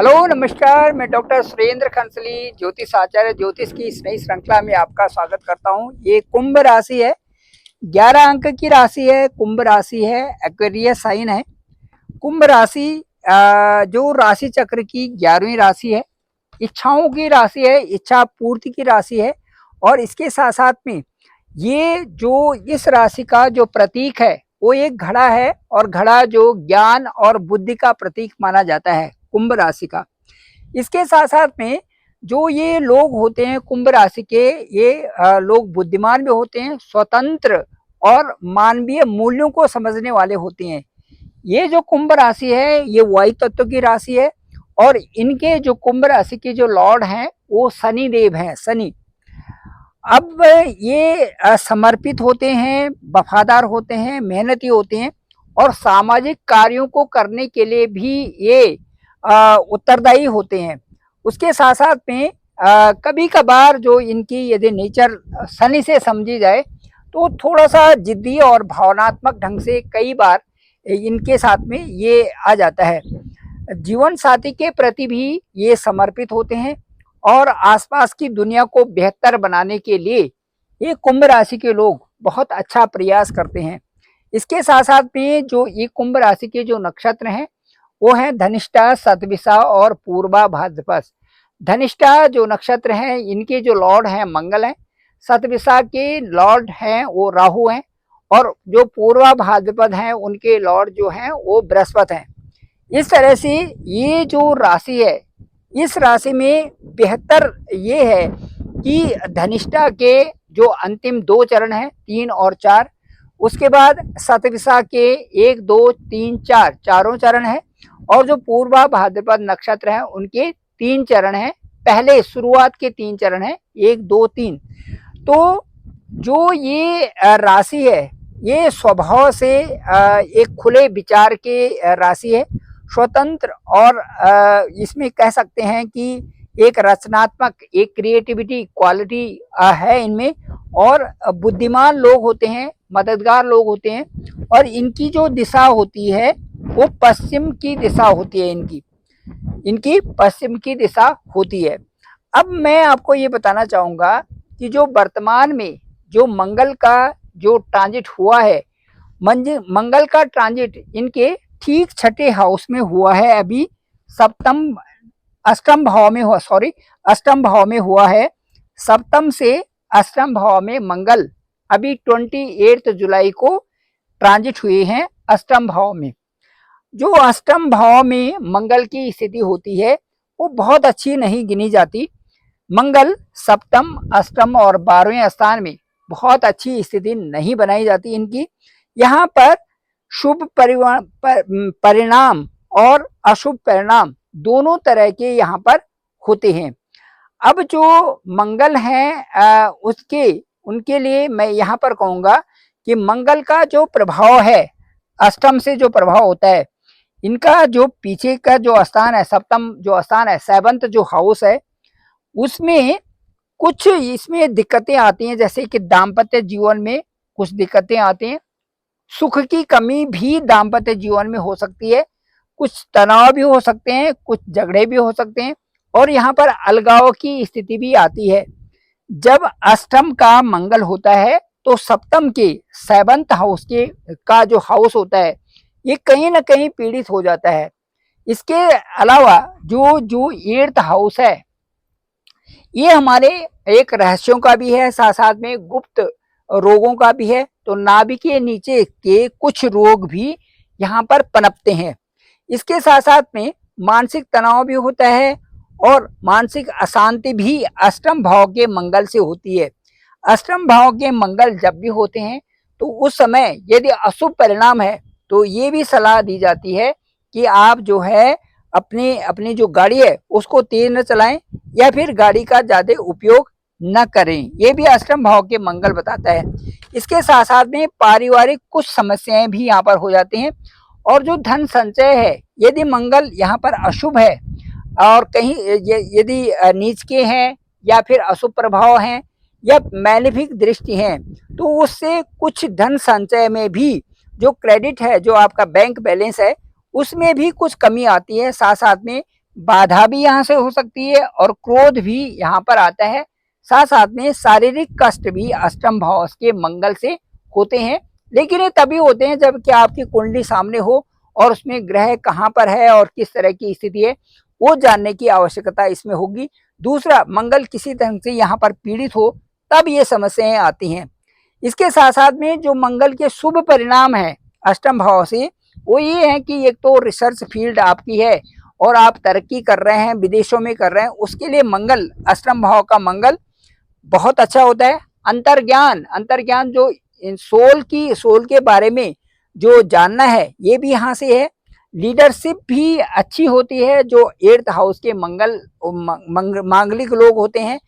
Hello नमस्कार, मैं doctor Surendra खंसली ज्योतिष आचार्य ज्योतिष की इस नई श्रृंखला में आपका स्वागत करता हूं। ये कुंभ राशि है, 11 अंक की राशि है। कुंभ राशि है, एक्वेरियस साइन है। कुंभ राशि जो राशि चक्र की 11वीं राशि है, इच्छाओं की राशि है, इच्छा पूर्ति की राशि है। और इसके साथ साथ में ये जो इस राशि का जो प्रतीक है वो एक घड़ा है, और घड़ा जो ज्ञान और बुद्धि का प्रतीक माना जाता है कुंभ राशि का। इसके साथ साथ में जो ये लोग होते हैं कुंभ राशि के, ये लोग बुद्धिमान भी होते हैं, स्वतंत्र और मानवीय मूल्यों को समझने वाले होते हैं। ये जो कुंभ राशि है ये वायु तत्व की राशि है, और इनके जो कुंभ राशि के जो लॉर्ड हैं वो शनि देव हैं, शनि। अब ये समर्पित होते हैं, वफादार होते हैं, मेहनती होते हैं, और सामाजिक कार्यों को करने के लिए भी ये उत्तरदायी होते हैं। उसके साथ साथ में कभी कभार जो इनकी यदि नेचर शनि से समझी जाए तो थोड़ा सा जिद्दी और भावनात्मक ढंग से कई बार इनके साथ में ये आ जाता है। जीवन साथी के प्रति भी ये समर्पित होते हैं, और आसपास की दुनिया को बेहतर बनाने के लिए ये कुंभ राशि के लोग बहुत अच्छा प्रयास करते हैं। इसके साथ साथ में जो ये कुंभ राशि के जो नक्षत्र हैं वो हैं धनिष्ठा, शतभिषा और पूर्वा भाद्रपद। धनिष्ठा जो नक्षत्र हैं इनके जो लॉर्ड हैं मंगल हैं, शतभिषा के लॉर्ड हैं वो राहु हैं, और जो पूर्वा भाद्रपद हैं उनके लॉर्ड जो हैं वो बृहस्पति हैं। इस तरह से ये जो राशि है, इस राशि में बेहतर ये है कि धनिष्ठा के जो अंतिम 2 चरण हैं, 3 और 4, उसके बाद शतभिषा के 1, 2, 3, 4 चारों चरण हैं, और जो पूर्वा भाद्रपद नक्षत्र हैं उनके 3 चरण हैं। पहले शुरुआत के 3 चरण हैं, 1, 2, 3। तो जो ये राशि है ये स्वभाव से एक खुले विचार के राशि है, स्वतंत्र, और इसमें कह सकते हैं कि एक रचनात्मक, एक क्रिएटिविटी क्वालिटी है इनमें, और बुद्धिमान लोग होते हैं, मददगार लोग होते हैं, और इनकी जो दिशा होती है वो पश्चिम की दिशा होती है। इनकी पश्चिम की दिशा होती है। अब मैं आपको ये बताना चाहूँगा कि जो वर्तमान में जो मंगल का जो ट्रांजिट हुआ है, मंगल का ट्रांजिट इनके ठीक 6ठे हाउस में हुआ है। अभी अष्टम भाव में हुआ है। सप्तम से अष्टम भाव में मंगल अभी 28 जुलाई को ट्रांजिट हुए हैं अष्टम भाव में। जो अष्टम भाव में मंगल की स्थिति होती है वो बहुत अच्छी नहीं गिनी जाती। मंगल सप्तम, अष्टम और 12वें स्थान में बहुत अच्छी स्थिति नहीं बनाई जाती इनकी। यहाँ पर शुभ परिणाम और अशुभ परिणाम दोनों तरह के यहाँ पर होते हैं। अब जो मंगल हैं उनके लिए मैं यहाँ पर कहूँगा कि मंगल का जो प्रभाव है, अष्टम से जो प्रभाव होता है, इनका जो पीछे का जो स्थान है, सप्तम जो स्थान है, 7th जो हाउस है, उसमें कुछ इसमें दिक्कतें आती हैं, जैसे कि दाम्पत्य जीवन में कुछ दिक्कतें आती हैं, सुख की कमी भी दाम्पत्य जीवन में हो सकती है, कुछ तनाव भी हो सकते हैं, कुछ झगड़े भी हो सकते हैं, और यहाँ पर अलगाव की स्थिति भी आती है। जब अष्टम का मंगल होता है तो सप्तम के 7th हाउस के का जो हाउस होता है ये कहीं ना कहीं पीड़ित हो जाता है। इसके अलावा जो 8th हाउस है ये हमारे एक रहस्यों का भी है, साथ साथ में गुप्त रोगों का भी है। तो नाभि के नीचे के कुछ रोग भी यहाँ पर पनपते हैं। इसके साथ साथ में मानसिक तनाव भी होता है, और मानसिक अशांति भी अष्टम भाव के मंगल से होती है। अष्टम भाव के मंगल जब भी होते हैं तो उस समय यदि अशुभ परिणाम है तो ये भी सलाह दी जाती है कि आप जो है अपनी जो गाड़ी है उसको तेज न चलाएं, या फिर गाड़ी का ज्यादा उपयोग न करें। ये भी अष्टम भाव के मंगल बताता है। इसके साथ साथ में पारिवारिक कुछ समस्याएं भी यहाँ पर हो जाती हैं। और जो धन संचय है, यदि मंगल यहाँ पर अशुभ है और कहीं यदि नीच के हैं, या फिर अशुभ प्रभाव हैं, या मैलेफिक दृष्टि हैं, तो उससे कुछ धन संचय में भी जो क्रेडिट है, जो आपका बैंक बैलेंस है, उसमें भी कुछ कमी आती है। साथ साथ में बाधा भी यहाँ से हो सकती है और क्रोध भी यहाँ पर आता है। साथ साथ में शारीरिक कष्ट भी अष्टम भाव के मंगल से होते हैं, लेकिन ये तभी होते हैं जब कि आपकी कुंडली सामने हो और उसमें ग्रह कहाँ पर है और किस तरह की स्थिति है वो जानने की आवश्यकता इसमें होगी। दूसरा, मंगल किसी तरह से यहाँ पर पीड़ित हो तब ये समस्याएं आती हैं। इसके साथ साथ में जो मंगल के शुभ परिणाम है अष्टम भाव से, वो ये है कि एक तो रिसर्च फील्ड आपकी है और आप तरक्की कर रहे हैं, विदेशों में कर रहे हैं, उसके लिए मंगल, अष्टम भाव का मंगल बहुत अच्छा होता है। अंतर्ज्ञान जो सोल के बारे में जो जानना है ये भी यहाँ से है। लीडरशिप भी अच्छी होती है जो 8th हाउस के मांगलिक लोग होते हैं।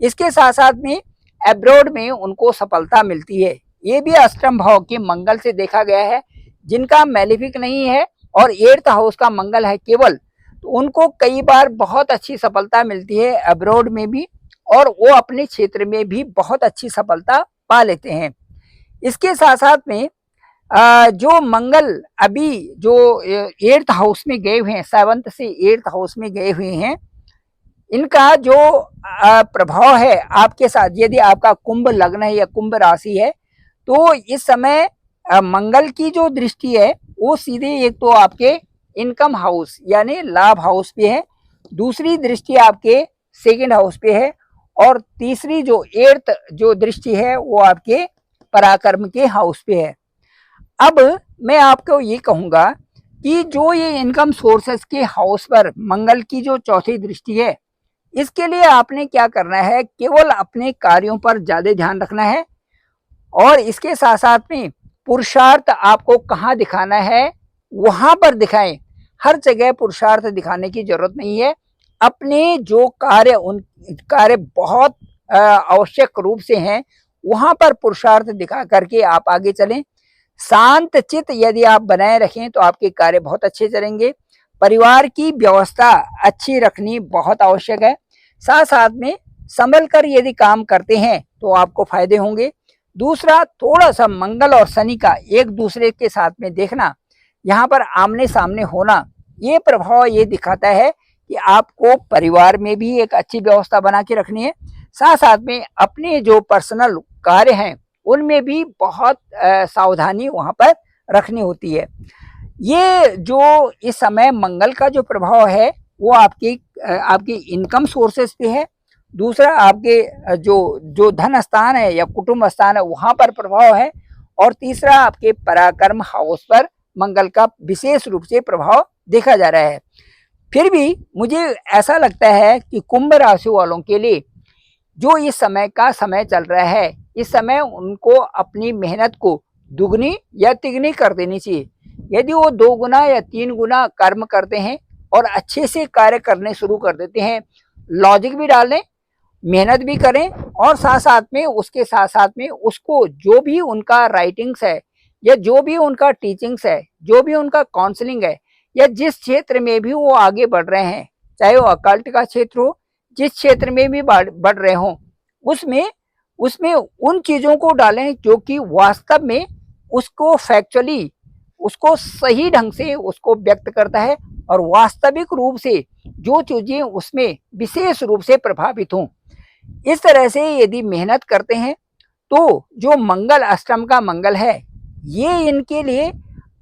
इसके साथ साथ में अब्रॉड में उनको सफलता मिलती है। ये भी अष्टम भाव के मंगल से देखा गया है। जिनका मैलिफिक नहीं है और 8th हाउस का मंगल है केवल, तो उनको कई बार बहुत अच्छी सफलता मिलती है अब्रॉड में भी, और वो अपने क्षेत्र में भी बहुत अच्छी सफलता पा लेते हैं। इसके साथ साथ में जो मंगल अभी जो 8th हाउस में गए हुए हैं, 7th से 8th हाउस में गए हुए हैं, इनका जो प्रभाव है आपके साथ, यदि आपका कुंभ लग्न है या कुंभ राशि है, तो इस समय मंगल की जो दृष्टि है वो सीधे एक तो आपके इनकम हाउस यानी लाभ हाउस पे है, दूसरी दृष्टि आपके 2nd हाउस पे है, और तीसरी जो 8th जो दृष्टि है वो आपके पराक्रम के हाउस पे है। अब मैं आपको ये कहूंगा कि जो ये इनकम सोर्सेस के हाउस पर मंगल की जो चौथी दृष्टि है, इसके लिए आपने क्या करना है, केवल अपने कार्यों पर ज्यादा ध्यान रखना है, और इसके साथ साथ में पुरुषार्थ आपको कहाँ दिखाना है वहां पर दिखाएं। हर जगह पुरुषार्थ दिखाने की जरूरत नहीं है। अपने जो कार्य, उन कार्य बहुत आवश्यक रूप से हैं, वहां पर पुरुषार्थ दिखा करके आप आगे चलें। शांत चित्त यदि आप बनाए रखें तो आपके कार्य बहुत अच्छे चलेंगे। परिवार की व्यवस्था अच्छी रखनी बहुत आवश्यक है। साथ साथ में संभल कर यदि काम करते हैं तो आपको फायदे होंगे। दूसरा, थोड़ा सा मंगल और शनि का एक दूसरे के साथ में देखना, यहाँ पर आमने सामने होना, ये प्रभाव ये दिखाता है कि आपको परिवार में भी एक अच्छी व्यवस्था बना के रखनी है। साथ साथ में अपने जो पर्सनल कार्य हैं उनमें भी बहुत सावधानी वहां पर रखनी होती है। ये जो इस समय मंगल का जो प्रभाव है वो आपकी इनकम सोर्सेस पे है। दूसरा, आपके जो धन स्थान है या कुटुंब स्थान है वहां पर प्रभाव है, और तीसरा आपके पराक्रम हाउस पर मंगल का विशेष रूप से प्रभाव देखा जा रहा है। फिर भी मुझे ऐसा लगता है कि कुंभ राशि वालों के लिए जो इस समय का समय चल रहा है, इस समय उनको अपनी मेहनत को दुगनी या तिगनी कर देनी चाहिए। यदि वो 2 गुना या 3 गुना कर्म करते हैं और अच्छे से कार्य करने शुरू कर देते हैं, लॉजिक भी डालें, मेहनत भी करें, और साथ साथ में उसके साथ साथ में उसको जो भी उनका राइटिंग्स है या जो भी उनका टीचिंग्स है, जो भी उनका काउंसलिंग है, या जिस क्षेत्र में भी वो आगे बढ़ रहे हैं, चाहे वो अकल्ट का क्षेत्र हो, जिस क्षेत्र में भी बढ़ रहे हों, उसमें उन चीजों को डालें जो कि वास्तव में उसको फैक्चुअली, उसको सही ढंग से उसको व्यक्त करता है, और वास्तविक रूप से जो चीजें उसमें विशेष रूप से प्रभावित हों। इस तरह से यदि मेहनत करते हैं तो जो मंगल अष्टम का मंगल है, ये इनके लिए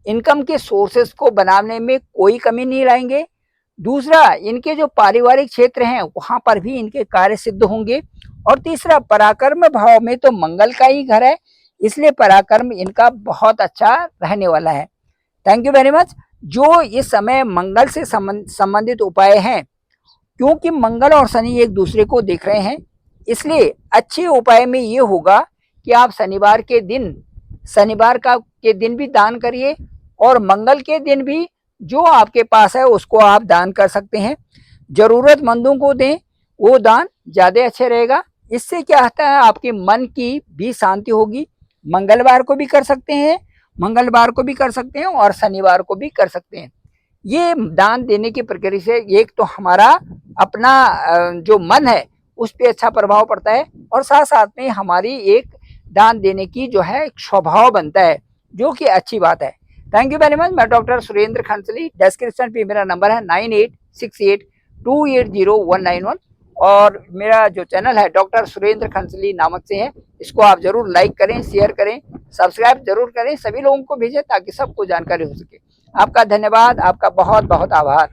इनकम के सोर्सेस को बनाने में कोई कमी नहीं लाएंगे। दूसरा, इनके जो पारिवारिक क्षेत्र हैं वहां पर भी इनके कार्य सिद्ध होंगे। और तीसरा, पराक्रम भाव में तो मंगल का ही घर है, इसलिए पराक्रम इनका बहुत अच्छा रहने वाला है। Thank you very much. जो इस समय मंगल से संबंधित उपाय हैं, क्योंकि मंगल और शनि एक दूसरे को देख रहे हैं, इसलिए अच्छे उपाय में ये होगा कि आप शनिवार के दिन भी दान करिए, और मंगल के दिन भी जो आपके पास है उसको आप दान कर सकते हैं। जरूरतमंदों को दें, वो दान ज्यादा अच्छे रहेगा। इससे क्या होता है, आपके मन की भी शांति होगी। मंगलवार को भी कर सकते हैं, और शनिवार को भी कर सकते हैं। ये दान देने की प्रक्रिया से एक तो हमारा अपना जो मन है उस पर अच्छा प्रभाव पड़ता है, और साथ साथ में हमारी एक दान देने की जो है स्वभाव बनता है, जो कि अच्छी बात है। Thank you very much. मैं डॉक्टर सुरेंद्र खंसली। डिस्क्रिप्शन पे मेरा नंबर है 9868 280191। और मेरा जो चैनल है डॉक्टर सुरेंद्र खंसली नामक से है, इसको आप जरूर लाइक करें, शेयर करें, सब्सक्राइब जरूर करें, सभी लोगों को भेजें ताकि सबको जानकारी हो सके। आपका धन्यवाद, आपका बहुत बहुत आभार।